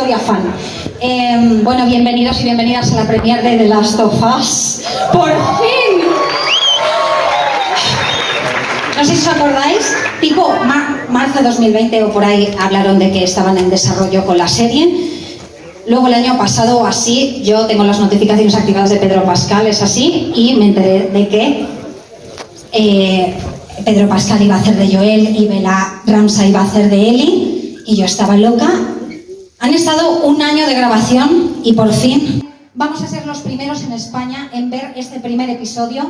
Victoria fan. Bueno, bienvenidos y bienvenidas a la premiere de The Last of Us. ¡Por fin! No sé si os acordáis, tipo marzo de 2020 o por ahí hablaron de que estaban en desarrollo con la serie. Luego el año pasado o así, yo tengo las notificaciones activadas de Pedro Pascal, es así, y me enteré de que Pedro Pascal iba a hacer de Joel y Bella Ramsey iba a hacer de Ellie, y yo estaba loca. Han estado un año de grabación y por fin vamos a ser los primeros en España en ver este primer episodio.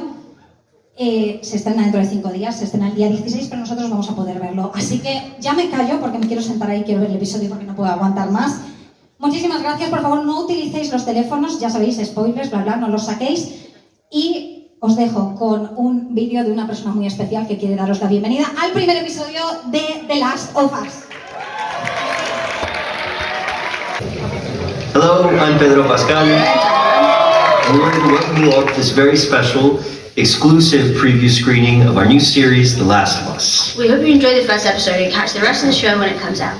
Se estrena dentro de 5 días, se estrena el día 16, pero nosotros vamos a poder verlo. Así que ya me callo porque me quiero sentar ahí, quiero ver el episodio porque no puedo aguantar más. Muchísimas gracias, por favor no utilicéis los teléfonos, ya sabéis, spoilers, bla bla, no los saquéis. Y os dejo con un vídeo de una persona muy especial que quiere daros la bienvenida al primer episodio de The Last of Us. Hello, I'm Pedro Pascal. And we're going to welcome you all to this very special, exclusive preview screening of our new series, The Last of Us. We hope you enjoy the first episode and catch the rest of the show when it comes out.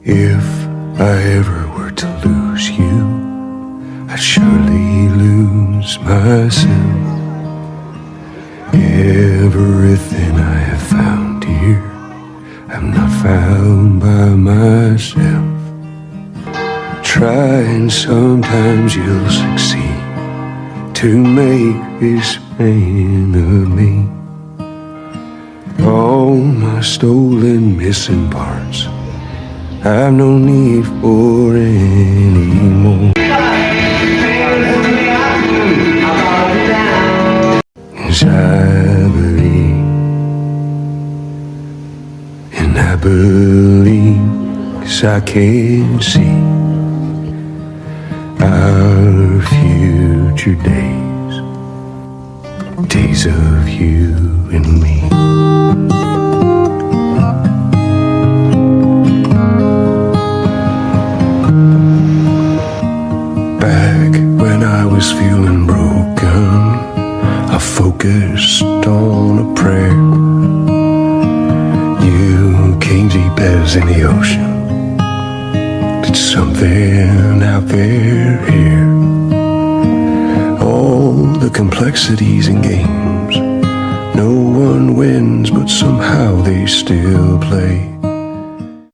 If I ever were to lose you, I'd surely lose myself. Everything I have found here, I'm not found by myself. Try and sometimes you'll succeed to make this man of me. All my stolen missing parts, I've no need for anymore. 'Cause I believe, and I believe 'cause I can see our future days, days of you and me. I was feeling broken, I focused on a prayer. You came deep as in the ocean, did something out there here. All the complexities and games, no one wins, but somehow they still play.